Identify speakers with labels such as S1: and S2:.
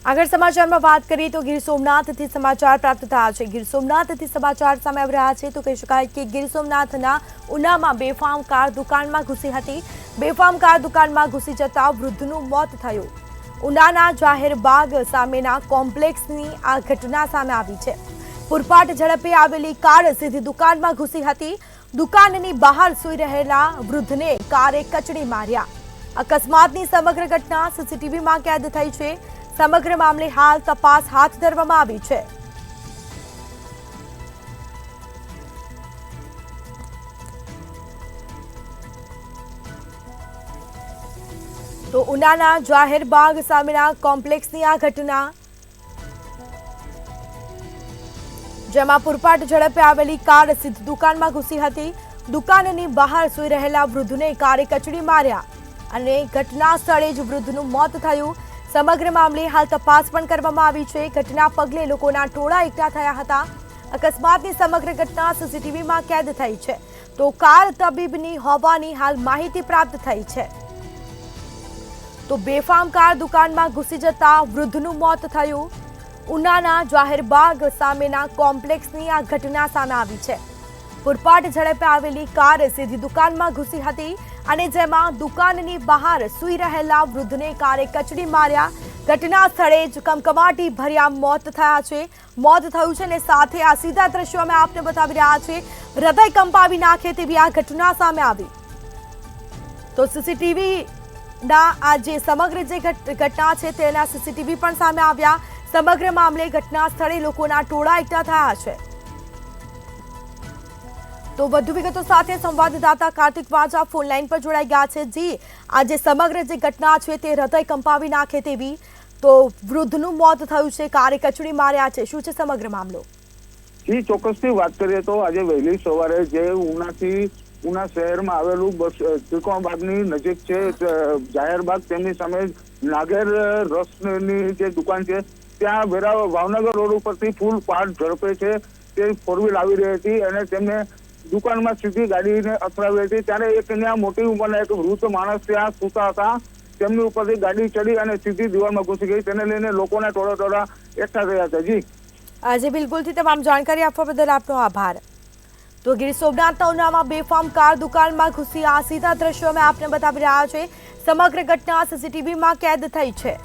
S1: આગળ સમાચારમાં વાત કરીએ તો ગીર સોમનાથથી સમાચાર પ્રાપ્ત થયા છે। ગીર સોમનાથથી સમાચાર સામે આવી રહ્યા છે તો કહી શકાય કે ગીર સોમનાથના ઉનામાં બેફામ કાર દુકાનમાં ઘૂસી હતી। બેફામ કાર દુકાનમાં ઘૂસી જતા વૃદ્ધનું મોત થયું। ઉનાના જાહેર બાગ સામેના કોમ્પ્લેક્સની આ ઘટના સામે આવી છે। પૂરપાટ ઝડપે આવેલી કાર સીધી દુકાનમાં ઘૂસી હતી। દુકાનની બહાર સૂઈ રહેલા વૃદ્ધને કારે કચડી માર્યા। અકસ્માતની સમગ્ર ઘટના સીસીટીવીમાં કેદ થઈ છે। સમગ્ર મામલે હાલ તપાસ હાથ ધરવામાં આવી છે। તો ઉનાના જાહેર બાગ સામેના કોમ્પ્લેક્સની આ ઘટના, જેમાં પૂરપાટ ઝડપે આવેલી કાર સીધી દુકાનમાં ઘૂસી હતી। દુકાનની બહાર સૂઈ રહેલા વૃદ્ધને કારે કચડી માર્યા અને ઘટના સ્થળે જ વૃદ્ધનું મોત થયું। સમગ્ર મામલે હાલ તપાસ પણ કરવામાં આવી છે। ઘટના પગલે લોકોના ટોળા એકઠા થયા હતા। અકસ્માતની સમગ્ર ઘટના સીસીટીવીમાં કેદ થઈ છે તો કાર તબીબની હોવાની હાલ માહિતી પ્રાપ્ત થઈ છે। તો બેફામ કાર દુકાનમાં ઘૂસી જતા વૃદ્ધનું મોત થયું। ઉનાના જાહેર બાગ સામેના કોમ્પ્લેક્સની આ ઘટના સામે આવી છે। પૂરપાટ ઝડપે આવેલી કાર સીધી દુકાનમાં ઘૂસી હતી અને જેમાં દુકાનની બહાર સૂઈ રહેલા વૃદ્ધને કારે કચડી માર્યા। ઘટના સ્થળે જ કમકમાટી ભર્યા મોત થયા છે। મોત થયું છે અને સાથે આ સીધા દ્રશ્યો અમે આપને બતાવી રહ્યા છે। હૃદય કંપાવી નાખે તેવી આ ઘટના સામે આવી। તો સીસીટીવીના આ જે સમગ્ર જે ઘટના છે તેના સીસીટીવી પણ સામે આવ્યા। સમગ્ર મામલે ઘટના સ્થળે લોકોના ટોળા એકઠા થયા છે। તો વધુ વિગતો સાથે સંવાદદાતા કાર્તિક વાજા ફોન લાઈન પર જોડાઈ ગયા છે। જી, આ જે સમગ્ર જે ઘટના છે તે હૃદય કંપાવી નાખે તેવી, તો વૃદ્ધનું મોત થયું છે, કારે કચડી માર્યા છે, શું છે સમગ્ર મામલો?
S2: જી, ચોક્કસથી વાત કરીએ તો આજે વહેલી સવારે જે ઉના શહેરમાં આવેલું બસ ત્રિકોણબાગની નજીક છે જાહેર બાગ, તેમની સામે નાગેર રસની જે દુકાન છે ત્યાં ભાવનગર રોડ ઉપરથી ફૂલ પાટ ઝડપે છે તે ફોર વ્હીલ આવી રહી હતી અને તેમને દુકાનમાં સીધી ગાડીને અથડાવી હતી। ત્યારે એક ત્યાં મોટી ઉંમરના એક વૃદ્ધ માણસ ત્યાં સૂતા હતા, તેમની ઉપરથી ગાડી ચડી અને સીધી દિવાલમાં ઘૂસી ગઈ। તેને લઈને લોકોના ટોળા એકઠા થયા હતા। જી
S1: આજે બિલકુલથી તમામ જાણકારી આપવા બદલ આપનો આભાર। તો ગીર સોમનાથના ઉનામાં બેફામ કાર દુકાનમાં ઘૂસી આ સીધા દ્રશ્યો અમે આપને બતાવી રહ્યા છે। સમગ્ર ઘટના સીસીટીવીમાં કેદ થઈ છે।